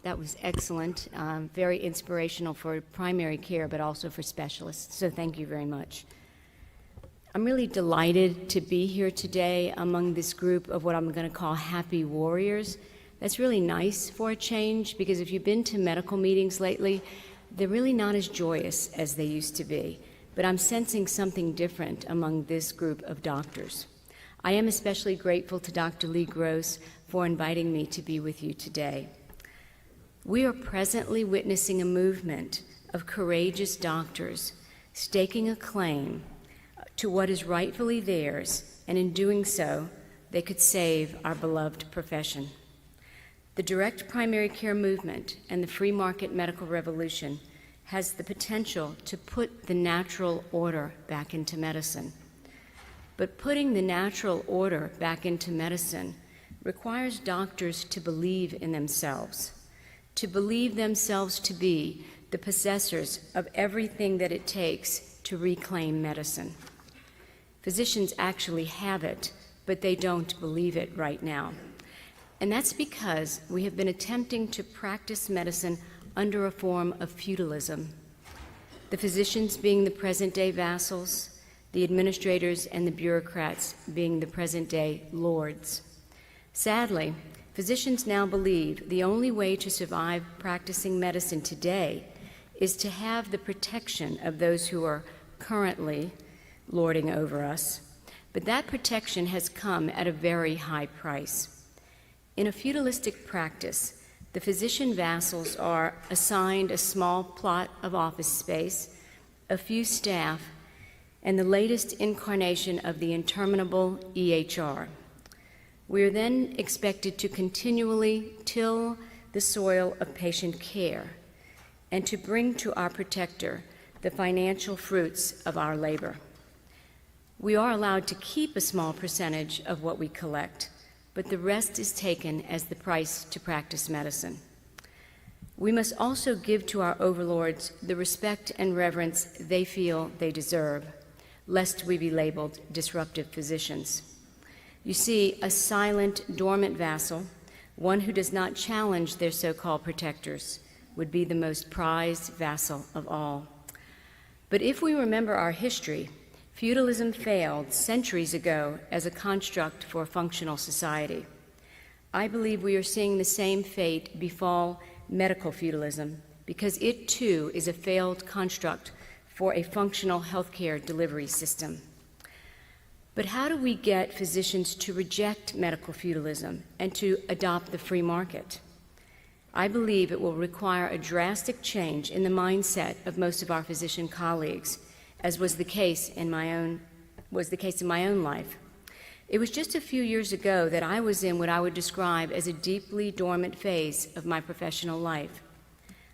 That was excellent, very inspirational for primary care, but also for specialists. So thank you very much. I'm really delighted to be here today among this group of what I'm going to call happy warriors. That's really nice for a change, because if you've been to medical meetings lately, they're really not as joyous as they used to be. But I'm sensing something different among this group of doctors. I am especially grateful to Dr. Lee Gross for inviting me to be with you today. We are presently witnessing a movement of courageous doctors staking a claim to what is rightfully theirs, and in doing so, they could save our beloved profession. The direct primary care movement and the free market medical revolution has the potential to put the natural order back into medicine. But putting the natural order back into medicine requires doctors to believe in themselves, to believe themselves to be the possessors of everything that it takes to reclaim medicine. Physicians actually have it, but they don't believe it right now. And that's because we have been attempting to practice medicine under a form of feudalism, the physicians being the present-day vassals, the administrators and the bureaucrats being the present-day lords. Sadly, physicians now believe the only way to survive practicing medicine today is to have the protection of those who are currently lording over us. But that protection has come at a very high price. In a feudalistic practice, the physician vassals are assigned a small plot of office space, a few staff, and the latest incarnation of the interminable EHR. We are then expected to continually till the soil of patient care and to bring to our protector the financial fruits of our labor. We are allowed to keep a small percentage of what we collect, but the rest is taken as the price to practice medicine. We must also give to our overlords the respect and reverence they feel they deserve, lest we be labeled disruptive physicians. You see, a silent, dormant vassal, one who does not challenge their so-called protectors, would be the most prized vassal of all. But if we remember our history, feudalism failed centuries ago as a construct for a functional society. I believe we are seeing the same fate befall medical feudalism, because it too is a failed construct for a functional healthcare delivery system. But how do we get physicians to reject medical feudalism and to adopt the free market? I believe it will require a drastic change in the mindset of most of our physician colleagues, as was the case in my own life. It was just a few years ago that I was in what I would describe as a deeply dormant phase of my professional life.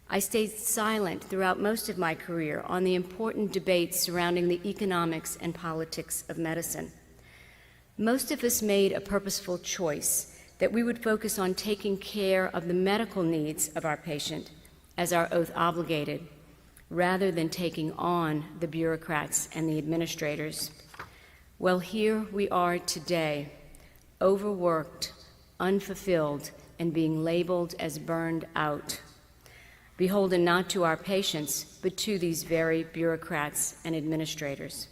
I stayed silent throughout most of my career on the important debates surrounding the economics and politics of medicine. Most of us made a purposeful choice that we would focus on taking care of the medical needs of our patient as our oath obligated, rather than taking on the bureaucrats and the administrators. Well, here we are today, overworked, unfulfilled, and being labeled as burned out, beholden not to our patients, but to these very bureaucrats and administrators.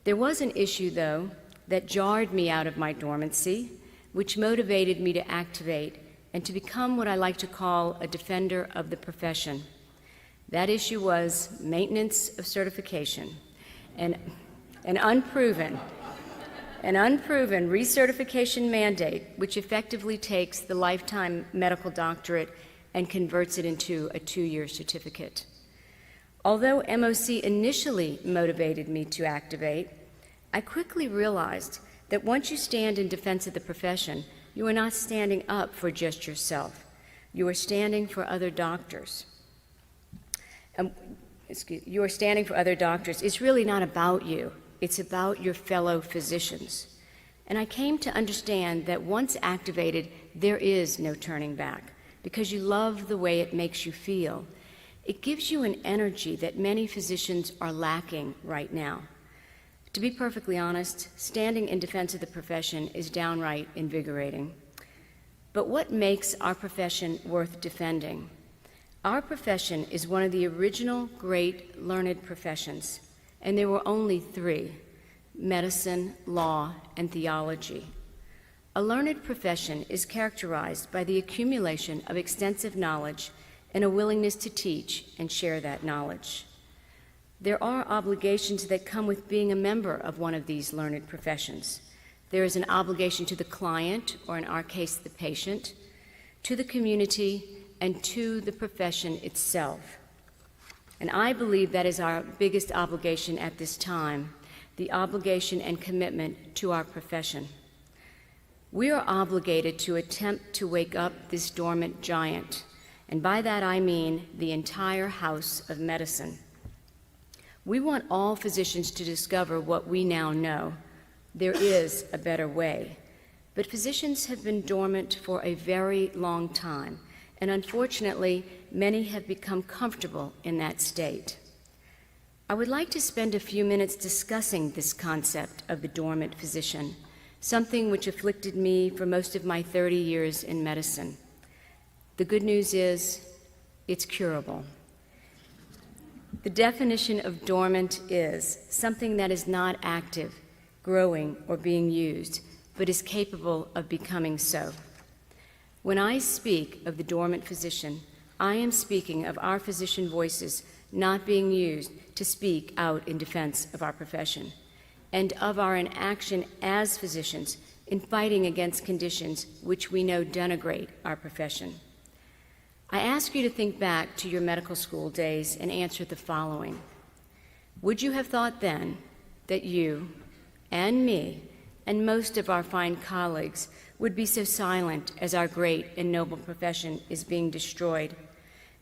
There was an issue, though, that jarred me out of my dormancy, which motivated me to activate and to become what I like to call a defender of the profession. That issue was maintenance of certification, an unproven recertification mandate which effectively takes the lifetime medical doctorate and converts it into a 2-year certificate. Although MOC initially motivated me to activate, I quickly realized that once you stand in defense of the profession, you are not standing up for just yourself. You are standing for other doctors. You are standing for other doctors. It's really not about you. It's about your fellow physicians. And I came to understand that once activated, there is no turning back, because you love the way it makes you feel. It gives you an energy that many physicians are lacking right now. To be perfectly honest, standing in defense of the profession is downright invigorating. But what makes our profession worth defending? Our profession is one of the original great learned professions, and there were only three: medicine, law, and theology. A learned profession is characterized by the accumulation of extensive knowledge and a willingness to teach and share that knowledge. There are obligations that come with being a member of one of these learned professions. There is an obligation to the client, or in our case, the patient, to the community, and to the profession itself. And I believe that is our biggest obligation at this time, the obligation and commitment to our profession. We are obligated to attempt to wake up this dormant giant, and by that I mean the entire house of medicine. We want all physicians to discover what we now know. There is a better way. But physicians have been dormant for a very long time, and unfortunately, many have become comfortable in that state. I would like to spend a few minutes discussing this concept of the dormant physician, something which afflicted me for most of my 30 years in medicine. The good news is, it's curable. The definition of dormant is something that is not active, growing, or being used, but is capable of becoming so. When I speak of the dormant physician, I am speaking of our physician voices not being used to speak out in defense of our profession, and of our inaction as physicians in fighting against conditions which we know denigrate our profession. I ask you to think back to your medical school days and answer the following. Would you have thought then that you and me and most of our fine colleagues would be so silent as our great and noble profession is being destroyed,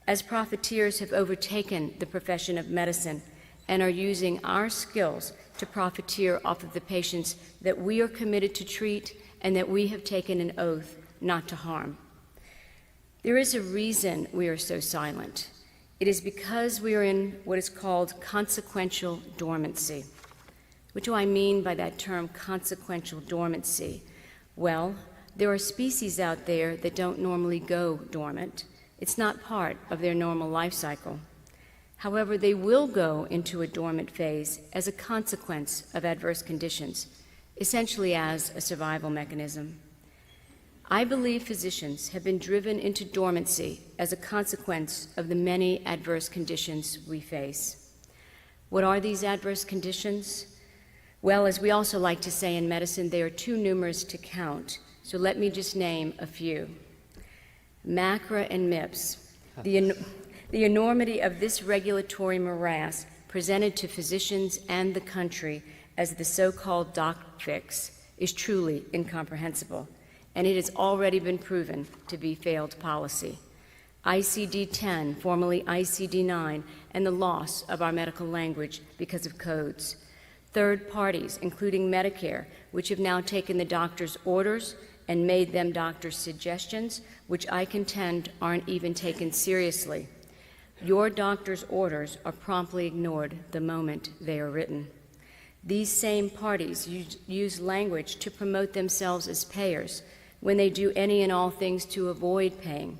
as profiteers have overtaken the profession of medicine and are using our skills to profiteer off of the patients that we are committed to treat and that we have taken an oath not to harm? There is a reason we are so silent. It is because we are in what is called consequential dormancy. What do I mean by that term, consequential dormancy? Well, there are species out there that don't normally go dormant. It's not part of their normal life cycle. However, they will go into a dormant phase as a consequence of adverse conditions, essentially as a survival mechanism. I believe physicians have been driven into dormancy as a consequence of the many adverse conditions we face. What are these adverse conditions? Well, as we also like to say in medicine, they are too numerous to count, so let me just name a few. MACRA and MIPS. The enormity of this regulatory morass presented to physicians and the country as the so-called doc fix is truly incomprehensible, and it has already been proven to be failed policy. ICD-10, formerly ICD-9, and the loss of our medical language because of codes. Third parties, including Medicare, which have now taken the doctor's orders and made them doctor's suggestions, which I contend aren't even taken seriously. Your doctor's orders are promptly ignored the moment they are written. These same parties use language to promote themselves as payers when they do any and all things to avoid paying.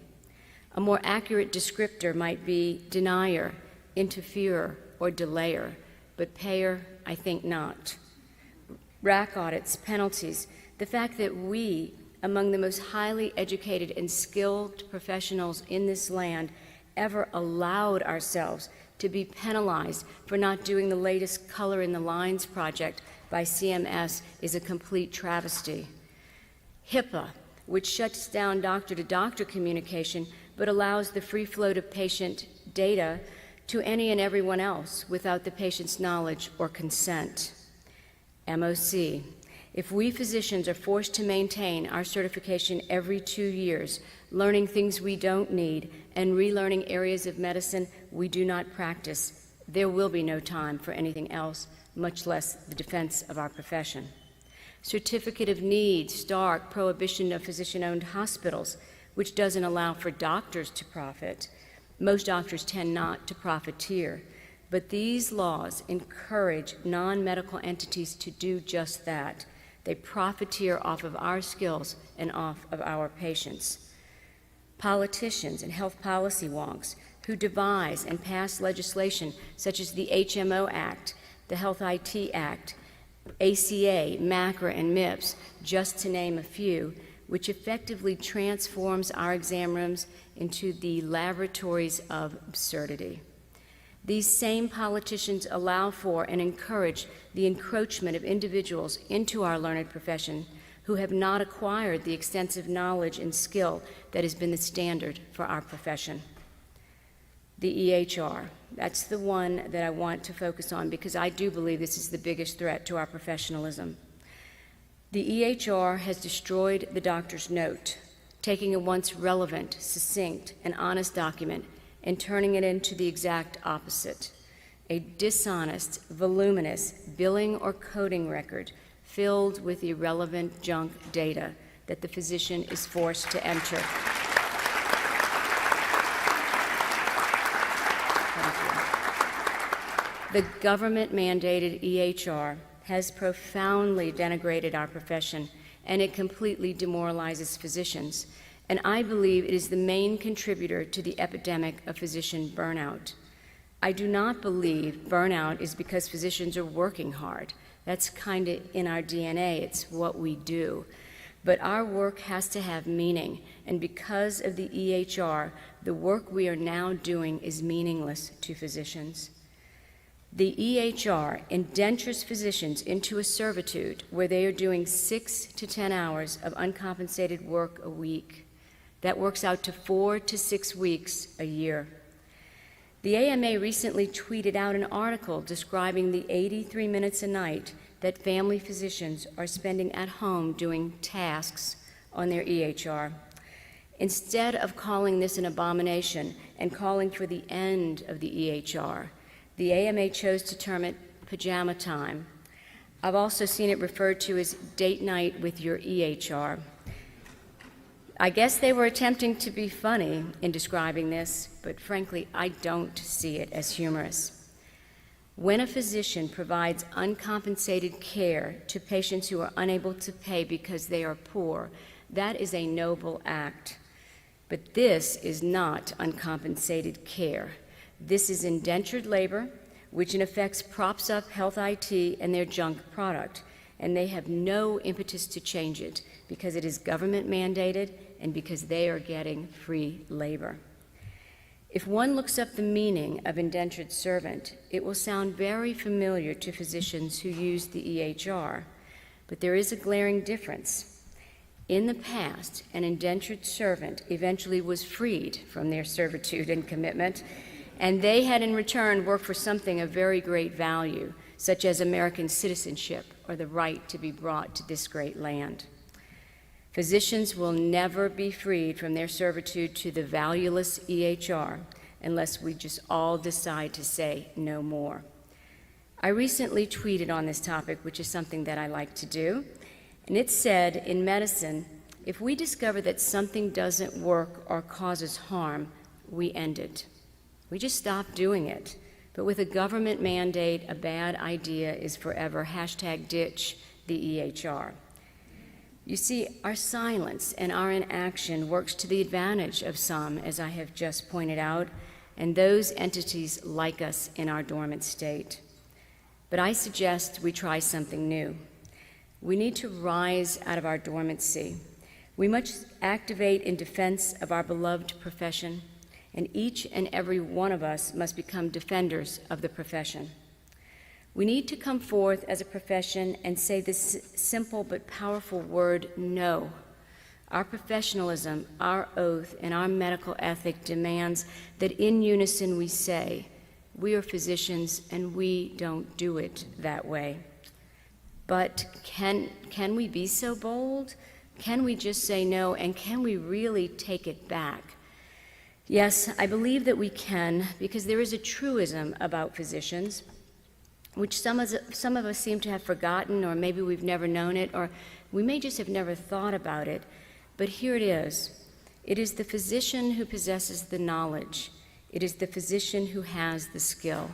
A more accurate descriptor might be denier, interferer, or delayer, but payer, I think not. RAC audits, penalties, the fact that we, among the most highly educated and skilled professionals in this land, ever allowed ourselves to be penalized for not doing the latest Color in the Lines project by CMS is a complete travesty. HIPAA, which shuts down doctor-to-doctor communication but allows the free flow of patient data to any and everyone else without the patient's knowledge or consent. MOC. If we physicians are forced to maintain our certification every 2 years, learning things we don't need and relearning areas of medicine we do not practice, there will be no time for anything else, much less the defense of our profession. Certificate of Need, stark prohibition of physician-owned hospitals, which doesn't allow for doctors to profit. Most doctors tend not to profiteer, but these laws encourage non-medical entities to do just that, They profiteer off of our skills and off of our patients. Politicians and health policy wonks who devise and pass legislation such as the HMO Act, the Health IT Act, ACA, MACRA, and MIPS, just to name a few, which effectively transforms our exam rooms into the laboratories of absurdity. These same politicians allow for and encourage the encroachment of individuals into our learned profession who have not acquired the extensive knowledge and skill that has been the standard for our profession. The EHR, that's the one that I want to focus on because I do believe this is the biggest threat to our professionalism. The EHR has destroyed the doctor's note, taking a once relevant, succinct, and honest document and turning it into the exact opposite, a dishonest, voluminous billing or coding record filled with irrelevant junk data that the physician is forced to enter. The government-mandated EHR has profoundly denigrated our profession, and it completely demoralizes physicians. And I believe it is the main contributor to the epidemic of physician burnout. I do not believe burnout is because physicians are working hard. That's kind of in our DNA. It's what we do. But our work has to have meaning, and because of the EHR, the work we are now doing is meaningless to physicians. The EHR indentures physicians into a servitude where they are doing 6 to 10 hours of uncompensated work a week. That works out to 4 to 6 weeks a year. The AMA recently tweeted out an article describing the 83 minutes a night that family physicians are spending at home doing tasks on their EHR. Instead of calling this an abomination and calling for the end of the EHR, the AMA chose to term it pajama time. I've also seen it referred to as date night with your EHR. I guess they were attempting to be funny in describing this, but frankly, I don't see it as humorous. When a physician provides uncompensated care to patients who are unable to pay because they are poor, that is a noble act. But this is not uncompensated care. This is indentured labor, which in effect props up Health IT and their junk product, and they have no impetus to change it because it is government mandated and because they are getting free labor. If one looks up the meaning of indentured servant, it will sound very familiar to physicians who use the EHR, but there is a glaring difference. In the past, an indentured servant eventually was freed from their servitude and commitment, and they had in return worked for something of very great value, such as American citizenship or the right to be brought to this great land. Physicians will never be freed from their servitude to the valueless EHR unless we just all decide to say no more. I recently tweeted on this topic, which is something that I like to do, and it said, in medicine, if we discover that something doesn't work or causes harm, we end it. We just stop doing it. But with a government mandate, a bad idea is forever. #ditch the EHR. You see, our silence and our inaction works to the advantage of some, as I have just pointed out, and those entities like us in our dormant state. But I suggest we try something new. We need to rise out of our dormancy. We must activate in defense of our beloved profession, and each and every one of us must become defenders of the profession. We need to come forth as a profession and say this simple but powerful word, no. Our professionalism, our oath, and our medical ethic demands that in unison we say, we are physicians and we don't do it that way. But can we be so bold? Can we just say no, and can we really take it back? Yes, I believe that we can, because there is a truism about physicians, which some of us seem to have forgotten, or maybe we've never known it, or we may just have never thought about it. But here it is. It is the physician who possesses the knowledge. It is the physician who has the skill.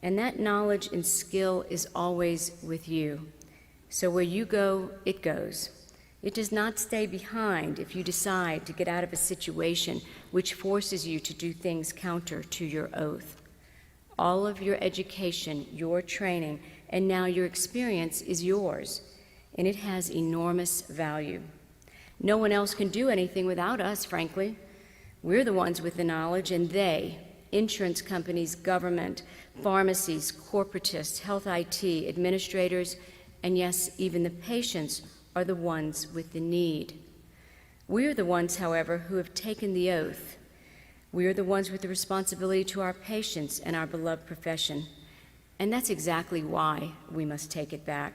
And that knowledge and skill is always with you. So where you go, it goes. It does not stay behind if you decide to get out of a situation which forces you to do things counter to your oath. All of your education, your training, and now your experience is yours, and it has enormous value. No one else can do anything without us, frankly. We're the ones with the knowledge, and they, insurance companies, government, pharmacies, corporatists, health IT, administrators, and yes, even the patients, are the ones with the need. We're the ones, however, who have taken the oath. We are the ones with the responsibility to our patients and our beloved profession. And that's exactly why we must take it back.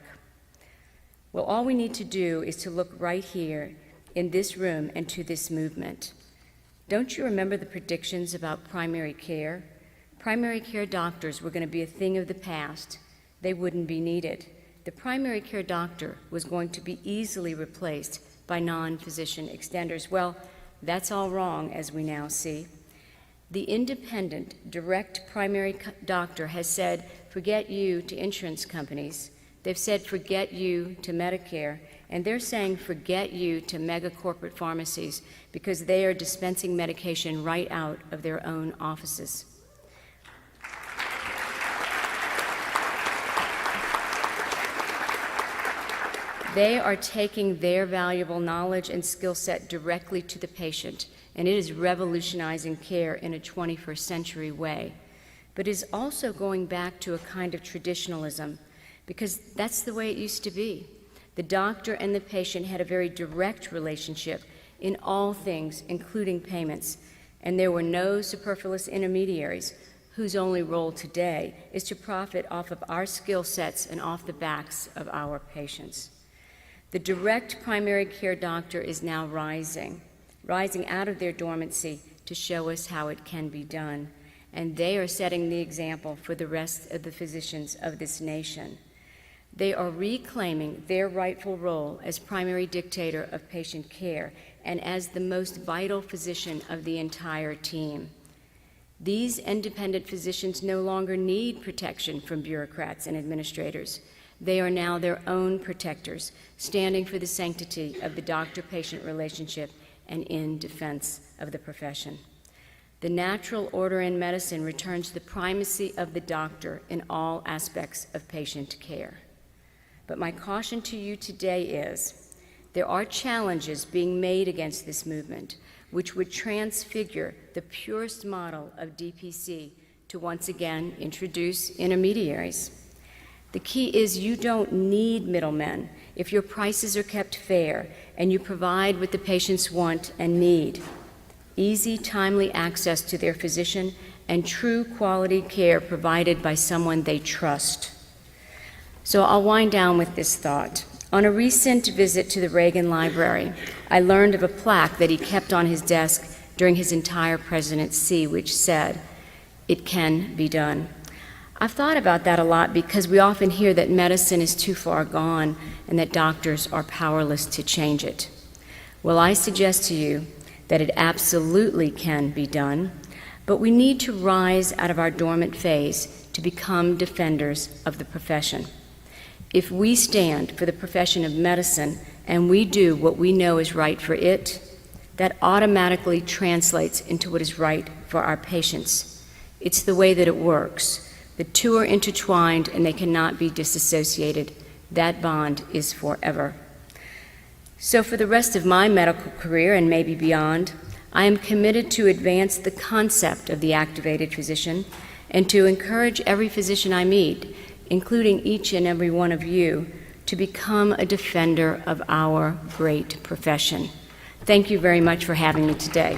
Well, all we need to do is to look right here in this room and to this movement. Don't you remember the predictions about primary care? Primary care doctors were going to be a thing of the past. They wouldn't be needed. The primary care doctor was going to be easily replaced by non-physician extenders. Well, that's all wrong, as we now see. The independent, direct primary doctor has said, forget you to insurance companies. They've said, forget you to Medicare. And they're saying, forget you to mega corporate pharmacies because they are dispensing medication right out of their own offices. They are taking their valuable knowledge and skill set directly to the patient, and it is revolutionizing care in a 21st century way. But it is also going back to a kind of traditionalism, because that's the way it used to be. The doctor and the patient had a very direct relationship in all things, including payments, and there were no superfluous intermediaries whose only role today is to profit off of our skill sets and off the backs of our patients. The direct primary care doctor is now rising out of their dormancy to show us how it can be done. And they are setting the example for the rest of the physicians of this nation. They are reclaiming their rightful role as primary dictator of patient care and as the most vital physician of the entire team. These independent physicians no longer need protection from bureaucrats and administrators. They are now their own protectors, standing for the sanctity of the doctor-patient relationship and in defense of the profession. The natural order in medicine returns the primacy of the doctor in all aspects of patient care. But my caution to you today is, there are challenges being made against this movement, which would transfigure the purest model of DPC to once again introduce intermediaries. The key is you don't need middlemen if your prices are kept fair and you provide what the patients want and need: easy, timely access to their physician and true quality care provided by someone they trust. So I'll wind down with this thought. On a recent visit to the Reagan Library, I learned of a plaque that he kept on his desk during his entire presidency, which said, "It can be done." I've thought about that a lot because we often hear that medicine is too far gone and that doctors are powerless to change it. Well, I suggest to you that it absolutely can be done, but we need to rise out of our dormant phase to become defenders of the profession. If we stand for the profession of medicine and we do what we know is right for it, that automatically translates into what is right for our patients. It's the way that it works. The two are intertwined and they cannot be disassociated. That bond is forever. So for the rest of my medical career and maybe beyond, I am committed to advance the concept of the activated physician and to encourage every physician I meet, including each and every one of you, to become a defender of our great profession. Thank you very much for having me today.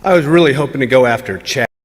I was really hoping to go after Chad.